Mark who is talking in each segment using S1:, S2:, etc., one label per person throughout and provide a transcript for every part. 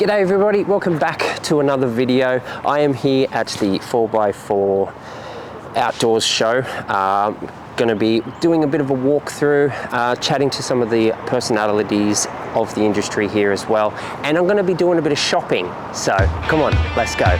S1: G'day everybody, welcome back to another video. I am here at the 4x4 outdoors show. Going to be doing a bit of a walkthrough, chatting to some of the personalities of the industry here as well. And I'm going to be doing a bit of shopping. So come on, let's go.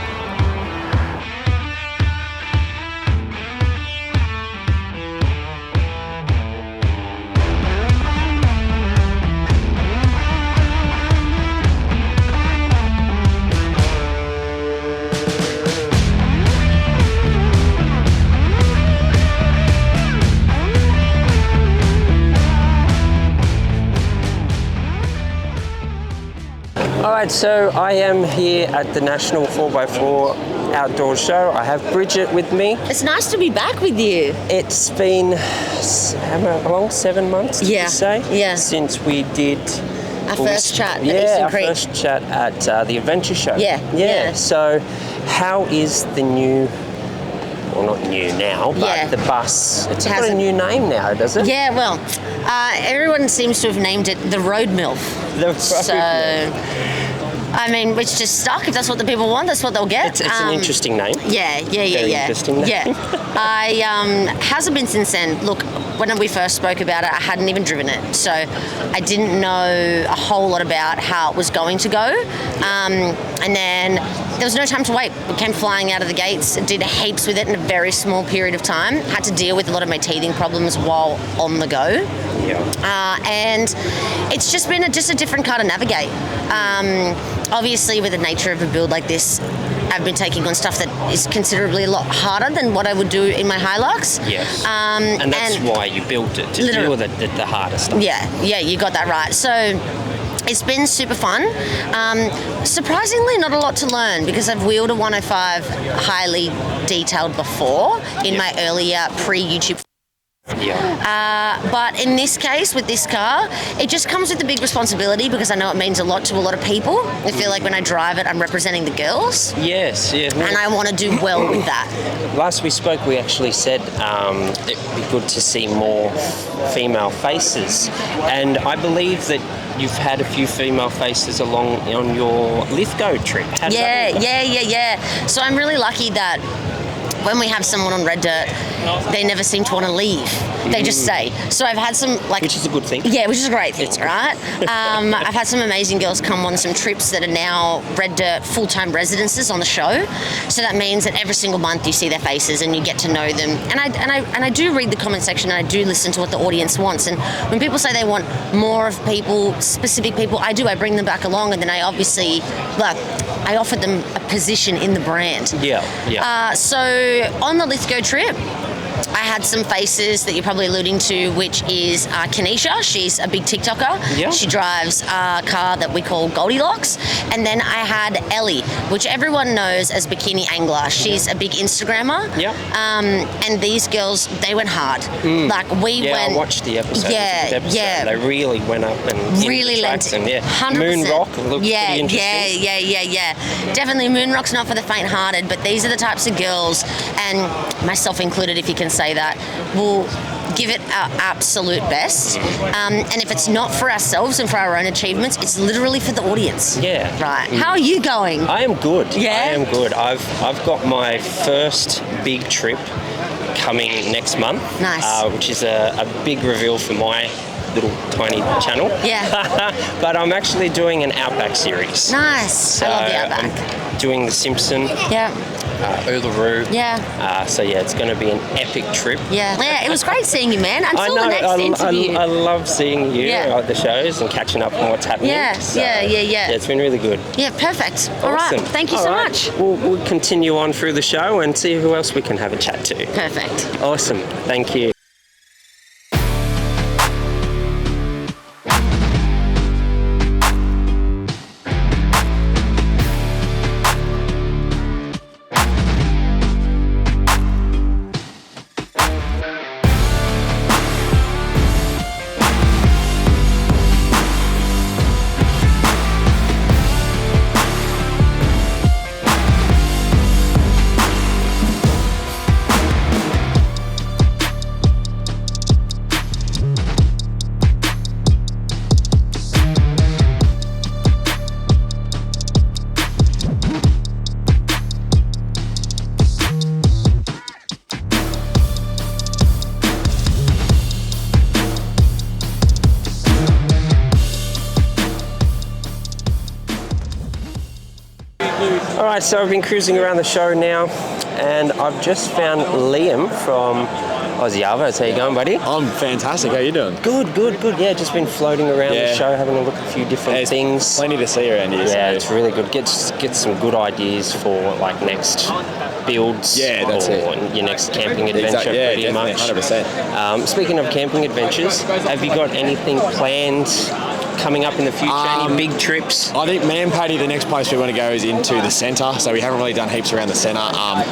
S1: Alright, so I am here at the National 4x4 Outdoor Show. I have Bridget with me.
S2: It's nice to be back with you.
S1: It's been, how long, 7 months, did you say?
S2: Yeah.
S1: Since we did...
S2: Our first chat at Eastern Creek.
S1: Our first chat at the Adventure Show.
S2: Yeah.
S1: So, how is the new... Well, not new now, but the bus. It's got a new name now, does it?
S2: Yeah, well, everyone seems to have named it the Road MILF.
S1: The Road MILF.
S2: I mean, it's just stuck. If that's what the people want, that's what they'll get.
S1: It's an interesting name.
S2: Very
S1: interesting name.
S2: Yeah. Hasn't been since then. Look, when we first spoke about it, I hadn't even driven it. So I didn't know a whole lot about how it was going to go. And then there was no time to wait. We came flying out of the gates, did heaps with it in a very small period of time. Had to deal with a lot of my teething problems while on the go.
S1: Yeah.
S2: And it's just been just a different car to navigate. Obviously, with the nature of a build like this, I've been taking on stuff that is considerably a lot harder than what I would do in my Hilux.
S1: Yes. And that's why you built it, to deal with the harder stuff.
S2: Yeah, you got that right. So it's been super fun. Surprisingly, not a lot to learn because I've wheeled a 105 highly detailed before in my earlier pre-YouTube. But in this case, with this car, it just comes with a big responsibility because I know it means a lot to a lot of people. I feel like when I drive it, I'm representing the girls.
S1: Yes.
S2: And I want to do well with that.
S1: Last we spoke, we actually said it'd be good to see more female faces. And I believe that you've had a few female faces along on your Lithgow trip.
S2: Yeah. So I'm really lucky that when we have someone on Red Dirt, they never seem to want to leave. They just stay. So I've had some
S1: which is a good thing.
S2: Yeah, which is a great thing, right? I've had some amazing girls come on some trips that are now Red Dirt full-time residences on the show. So that means that every single month you see their faces and you get to know them. And I do read the comment section and I do listen to what the audience wants. And when people say they want more of people, specific people, I do. I bring them back along, and then I obviously I offer them a position in the brand.
S1: Yeah.
S2: So on the Lithgow trip, I had some faces that you're probably alluding to, which is Kanisha. She's a big TikToker.
S1: Yeah.
S2: She drives a car that we call Goldilocks. And then I had Ellie, which everyone knows as Bikini Angler. She's a big Instagrammer.
S1: Yeah.
S2: And these girls, they went hard. Like
S1: I watched the episode.
S2: Yeah.
S1: They really went up and
S2: really lent it.
S1: 100%. Moon Rock looked pretty interesting.
S2: Yeah. Definitely Moon Rock's not for the faint-hearted, but these are the types of girls, and myself included, if you can say that, will give it our absolute best. And if it's not for ourselves and for our own achievements, it's literally for the audience.
S1: Yeah.
S2: Right. How are you going?
S1: I am good.
S2: Yeah?
S1: I am good. I've got my first big trip coming next month.
S2: Nice.
S1: Which is a big reveal for my little tiny channel.
S2: Yeah.
S1: But I'm actually doing an Outback series.
S2: Nice.
S1: So
S2: I love the Outback.
S1: I'm doing the Simpson.
S2: Yeah.
S1: Uluru.
S2: Yeah.
S1: So it's going to be an epic trip.
S2: Yeah. It was great seeing you, man. Until the next interview.
S1: I love seeing you at the shows and catching up on what's happening.
S2: Yeah.
S1: It's been really good.
S2: Yeah, perfect.
S1: Awesome.
S2: All right. Thank you so much.
S1: We'll continue on through the show and see who else we can have a chat to.
S2: Perfect.
S1: Awesome. Thank you. All right, so I've been cruising around the show now, and I've just found Liam from AUSSIE ARVOS. How you going, buddy?
S3: I'm fantastic. How you doing?
S1: Good. Yeah, just been floating around the show, having a look at a few different things.
S3: Plenty to see around here.
S1: Yeah,
S3: so.
S1: it's really good. Get some good ideas for like next builds or your next camping adventure, pretty much.
S3: 100%.
S1: Speaking of camping adventures, have you got anything planned coming up in the future? Any big trips?
S3: I think me and Paddy, the next place we want to go is into the centre. So we haven't really done heaps around the centre.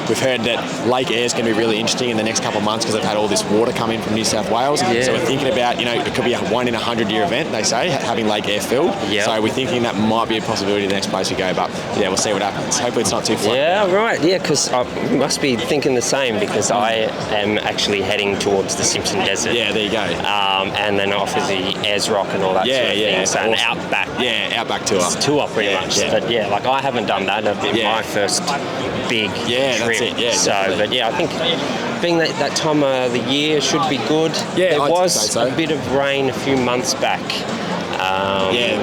S3: We've heard that Lake Eyre is going to be really interesting in the next couple of months because they've had all this water come in from New South Wales. Yeah. So we're thinking about, it could be a 1 in 100-year event, they say, having Lake Eyre filled. Yep. So we're thinking that might be a possibility the next place we go. But yeah, we'll see what happens. Hopefully it's not too far.
S1: Yeah, right. Yeah, because I must be thinking the same because I am actually heading towards the Simpson Desert.
S3: Yeah, there you go.
S1: And then off of the Ayers Rock and all that sort of thing. So an outback.
S3: Yeah, outback tour.
S1: It's a tour pretty much.
S3: Yeah.
S1: But yeah, like I haven't done that. That'd be my first big trip.
S3: That's it. Yeah,
S1: so,
S3: definitely.
S1: but yeah, I think being that time of the year should be good. Yeah, there was a bit of rain a few months back.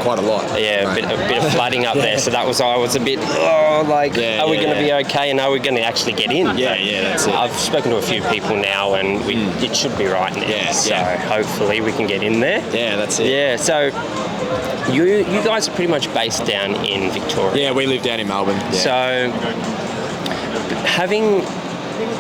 S3: Quite a lot.
S1: Yeah, a bit of flooding up there. So I was a bit, are we going to be okay? And are we going to actually get in?
S3: Yeah, that's it.
S1: I've spoken to a few people now, and it should be right now.
S3: Yeah,
S1: so hopefully we can get in there.
S3: Yeah, that's it.
S1: Yeah, so you guys are pretty much based down in Victoria.
S3: Yeah, we live down in Melbourne. Yeah.
S1: So having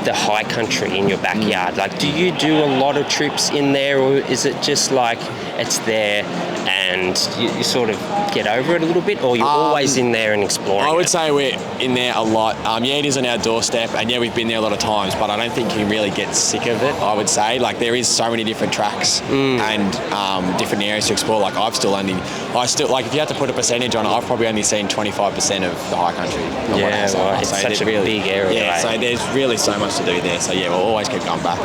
S1: the high country in your backyard, like do you do a lot of trips in there, or is it just like it's there and you sort of get over it a little bit, or you're always in there and exploring?
S3: I would say we're in there a lot. It is on our doorstep, and we've been there a lot of times, but I don't think you can really get sick of it, I would say. Like, there is so many different tracks and different areas to explore. Like, if you had to put a percentage on it, I've probably only seen 25% of the high country.
S1: Yeah, right. It's such a big area.
S3: Yeah, so there's really so much to do there. So yeah, we'll always keep going back.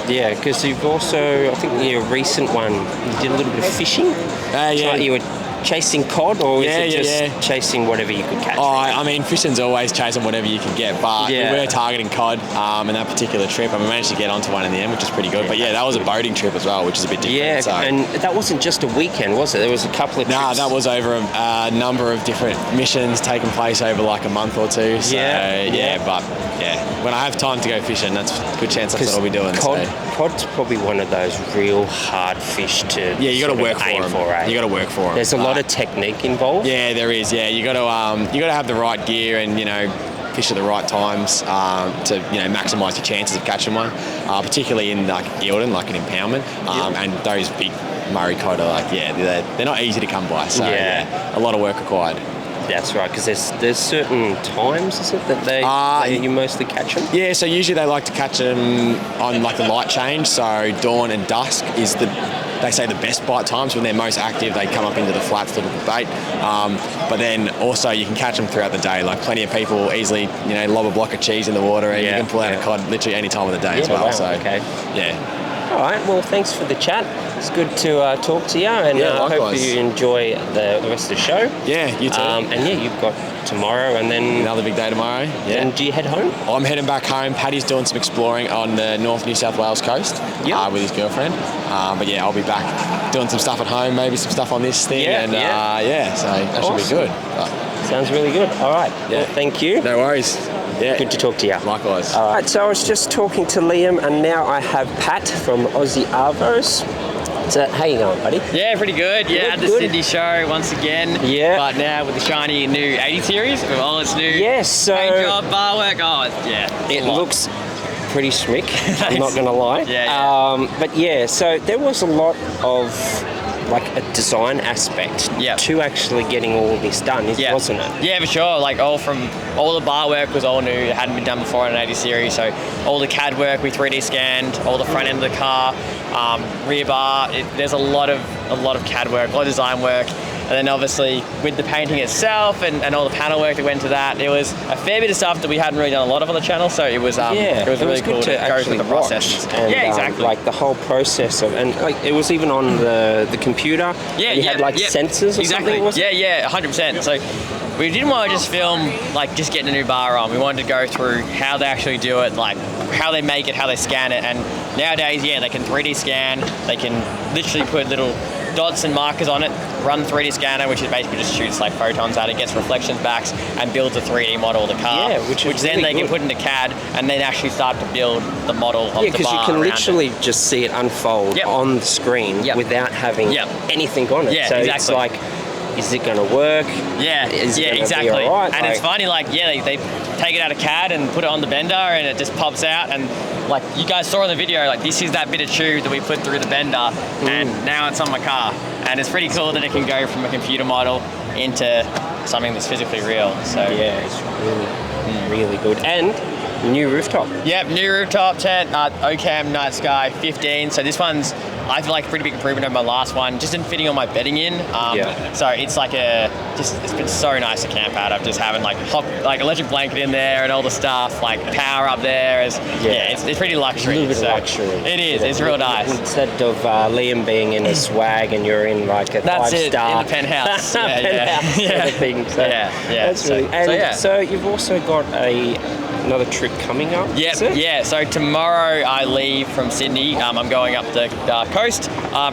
S1: Yeah, because you've also, I think your recent one, you did a little bit of fishing.
S3: Yeah.
S1: You were chasing cod, or is it just chasing whatever you could catch?
S3: I mean, fishing's always chasing whatever you can get, but we were targeting cod in that particular trip, and we managed to get onto one in the end, which is pretty good. But yeah, that was a boating trip as well, which is a bit different.
S1: Yeah,
S3: so.
S1: And that wasn't just a weekend, was it? There was a couple of trips.
S3: Nah, that was over a number of different missions taking place over like a month or two. So when I have time to go fishing, that's a good chance that's what I'll be doing.
S1: Cod's probably one of those real hard fish to
S3: you got to work for them. You got to work for them.
S1: There's a lot of technique involved.
S3: Yeah, there is. Yeah, you got to have the right gear and fish at the right times to maximise your chances of catching one, particularly in like Eildon, like an impoundment, and those big Murray cod are they're not easy to come by. So a lot of work required.
S1: That's right, because there's certain times, is it, that you mostly catch them? Yeah,
S3: so usually they like to catch them on like the light change, so dawn and dusk is they say the best bite times. When they're most active, they come up into the flats to look for bait. But then also you can catch them throughout the day. Like plenty of people easily, lob a block of cheese in the water and you can pull out a cod literally any time of the day as well.
S1: Wow,
S3: so
S1: yeah. All right, well, thanks for the chat. It's good to talk to you, and I hope you enjoy the rest of the show.
S3: Yeah, you too.
S1: You've got tomorrow and then...
S3: Another big day tomorrow. Yeah.
S1: And do you head home?
S3: I'm heading back home. Paddy's doing some exploring on the North New South Wales coast with his girlfriend. But yeah, I'll be back doing some stuff at home, maybe some stuff on this thing. So that should be good.
S1: Sounds really good. All right.
S3: Yeah.
S1: Well, thank you.
S3: No worries. Yeah.
S1: Good to talk to you.
S3: Likewise.
S1: All right, so I was just talking to Liam, and now I have Pat from AUSSIE ARVOS. So, how you going, buddy?
S4: Yeah, pretty good. At the Sydney show once again. Yeah. But now with the shiny new 80 series, with all its new paint job, bar work. It
S1: looks pretty schmick, I'm not going to lie. But so there was a lot of like a design aspect to actually getting all of this done, wasn't it?
S4: Yeah, for sure. Like all the bar work was all new. It hadn't been done before in an 80 series. So all the CAD work we 3D scanned, all the front end of the car, rear bar. There's a lot of CAD work, a lot of design work. And then obviously with the painting itself and all the panel work that went into that, it was a fair bit of stuff that we hadn't really done a lot of on the channel. So it was really cool to go through the process.
S1: And,
S4: exactly.
S1: Like the whole process of, and like it was even on the computer. You had sensors or something. Wasn't it?
S4: 100%. So we didn't want to just film like just getting a new bar on. We wanted to go through how they actually do it, like how they make it, how they scan it. And nowadays, they can 3D scan. They can literally put little dots and markers on it, run 3D scanner, which is basically just shoots like photons out, it gets reflections back and builds a 3D model of the car, which then
S1: really
S4: they can put into CAD and then actually start to build the model of the bar.
S1: Yeah, because you can literally just see it unfold on the screen without having anything on it.
S4: Yeah,
S1: so
S4: exactly.
S1: it's like, is it going to work?
S4: Yeah,
S1: is it
S4: exactly.
S1: Be all right?
S4: And it's funny, like, they take it out of CAD and put it on the bender, and it just pops out. And like you guys saw in the video, like this is that bit of tube that we put through the bender, and now it's on my car. And it's pretty cool that it can go from a computer model into something that's physically real. So
S1: yeah, it's really good. And new rooftop.
S4: Yep, new rooftop tent, Ocam Night Sky 15. So this one's, I feel like, a pretty big improvement over my last one. Just in fitting all my bedding in. So it's like it's been so nice to camp out. I'm just having like electric blanket in there and all the stuff, like power up there. It's pretty luxury.
S1: A little bit of luxury.
S4: It is. It's real nice.
S1: Instead of Liam being in a swag and you're in like a 5-star
S4: in the penthouse.
S1: penthouse sort of thing. So that's really. And so you've also got another trip coming up.
S4: Yeah. So tomorrow I leave from Sydney. I'm going up the coast.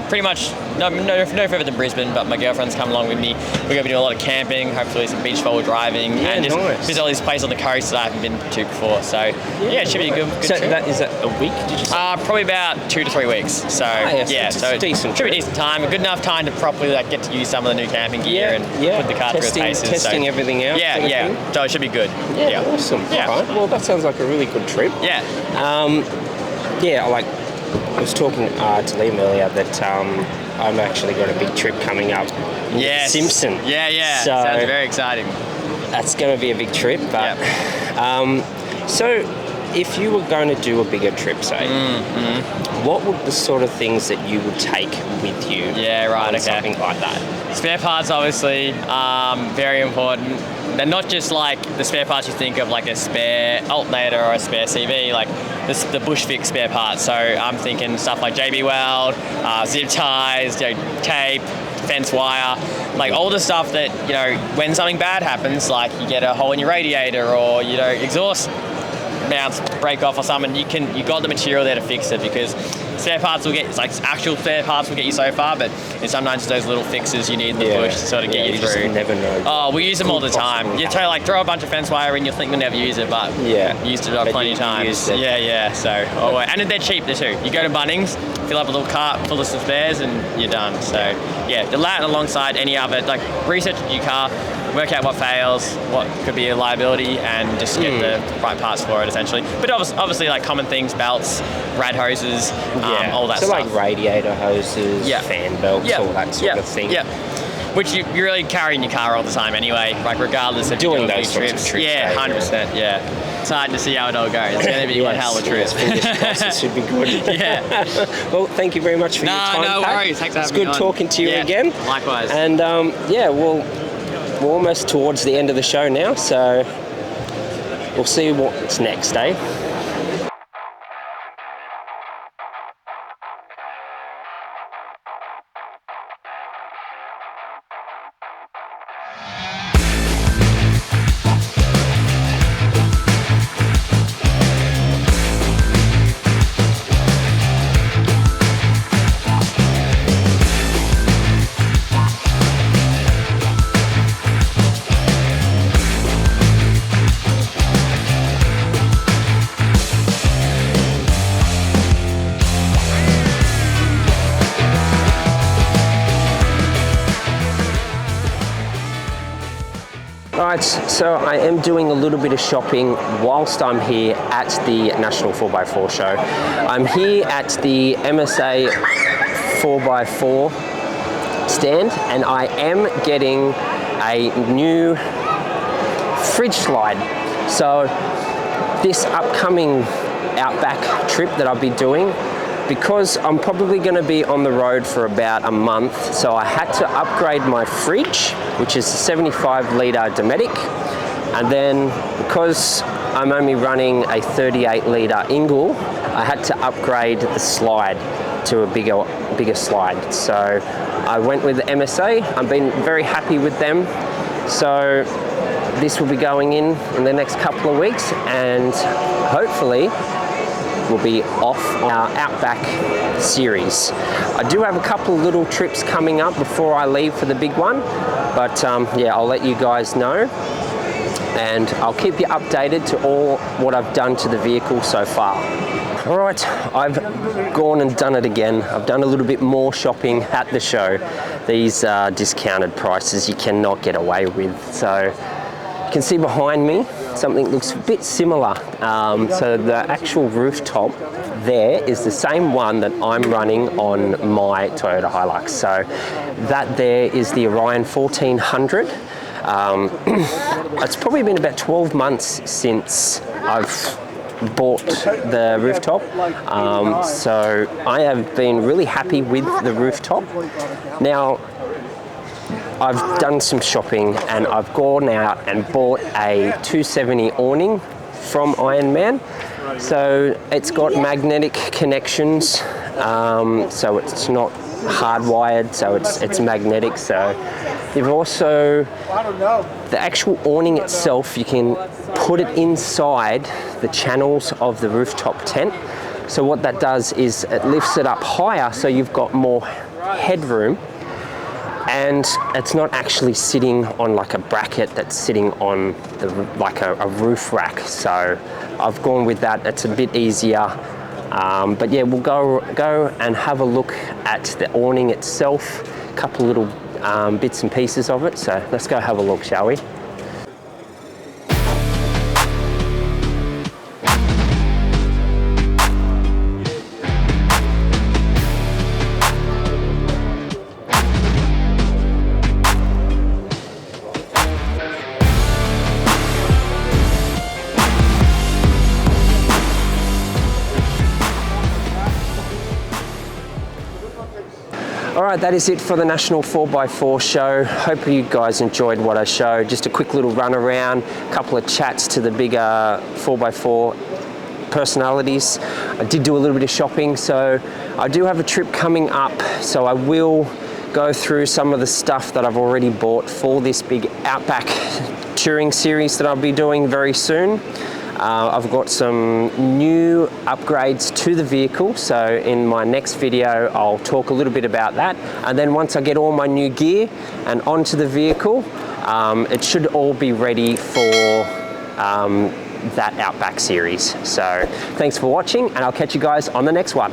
S4: Pretty much no further than Brisbane, but my girlfriend's coming along with me. We're going to be doing a lot of camping, hopefully some beach forward driving, and just visit all these places on the coast that I haven't been to before. So it should be a good trip.
S1: Is that a week? Did you say?
S4: Probably about 2 to 3 weeks. So so
S1: it's decent.
S4: Should be a decent time. A good enough time to properly get to use some of the new camping gear and put the car through its paces.
S1: Testing everything out.
S4: Yeah. So it should be good.
S1: Yeah. Awesome.
S4: Yeah.
S1: All right. Well, that sounds like a really good trip.
S4: Yeah.
S1: I was talking to Liam earlier that I'm actually got a big trip coming up.
S4: Yes.
S1: Simpson.
S4: Yeah.
S1: So
S4: sounds very exciting.
S1: That's going to be a big trip. But so if you were going to do a bigger trip, say, what would the sort of things that you would take with you? Something like that.
S4: Spare parts, obviously, very important. They're not just like the spare parts you think of, like a spare alternator or a spare CV, like the bush fix spare parts. So I'm thinking stuff like JB Weld, zip ties, tape, fence wire, like all the stuff that, when something bad happens, like you get a hole in your radiator or, exhaust mounts break off or something, you got the material there to fix it, because spare parts will get, like actual spare parts will get you so far, but it's sometimes those little fixes you need in the bush to sort of get you through.
S1: You never know.
S4: Oh, we use them all the time. You throw a bunch of fence wire in, you'll think you'll never use it, but used it plenty of times. Yeah. So, and they're cheap too. You go to Bunnings, fill up a little cart full of some spares, and you're done. So, that alongside any other, like research your car, work out what fails, what could be a liability, and just get the right parts for it, essentially. But obviously, like common things, belts, rad hoses, all that stuff.
S1: So like radiator hoses, fan belts, all that sort of thing.
S4: Yeah. Which you really carry in your car all the time anyway, like regardless of
S1: doing those trips.
S4: Yeah, 100%. Yeah. It's hard to see how it all goes. It's going to be one hell of a trip.
S1: Fingers crossed, it should be good. Well, thank you very much for your time.
S4: No worries. Thanks for having me on.
S1: It's good talking to you again.
S4: Likewise.
S1: And we're almost towards the end of the show now, so we'll see what's next, eh? Right, so I am doing a little bit of shopping whilst I'm here at the National 4x4 show. I'm here at the MSA 4x4 stand, and I am getting a new fridge slide. So this upcoming outback trip that I'll be doing, because I'm probably going to be on the road for about a month, so I had to upgrade my fridge, which is a 75 litre Dometic, and then because I'm only running a 38 litre Ingle, I had to upgrade the slide to a bigger slide. So I went with the MSA. I've been very happy with them. So this will be going in the next couple of weeks, and hopefully will be off our Outback series. I do have a couple of little trips coming up before I leave for the big one, but yeah, I'll let you guys know, and I'll keep you updated to all what I've done to the vehicle so far. All right, I've gone and done it again. I've done a little bit more shopping at the show. These discounted prices you cannot get away with. So you can see behind me, something looks a bit similar. So the actual rooftop there is the same one that I'm running on my Toyota Hilux. So that there is the Orion 1400. It's probably been about 12 months since I've bought the rooftop, so I have been really happy with the rooftop. Now, I've done some shopping and I've gone out and bought a 270 awning from Ironman. So it's got magnetic connections, so it's not hardwired, so it's magnetic. So you've also, the actual awning itself, you can put it inside the channels of the rooftop tent. So what that does is it lifts it up higher, so you've got more headroom, and it's not actually sitting on like a bracket that's sitting on the, like a roof rack. So I've gone with that. It's a bit easier. But yeah, we'll go and have a look at the awning itself, a couple little bits and pieces of it. So let's go have a look, shall we? Alright, that is it for the National 4x4 show. Hope you guys enjoyed what I showed. Just a quick little run around, a couple of chats to the bigger 4x4 personalities. I did do a little bit of shopping, so I do have a trip coming up, so I will go through some of the stuff that I've already bought for this big Outback touring series that I'll be doing very soon. I've got some new upgrades to the vehicle, so in my next video I'll talk a little bit about that, and then once I get all my new gear and onto the vehicle, it should all be ready for that Outback series. So thanks for watching, and I'll catch you guys on the next one.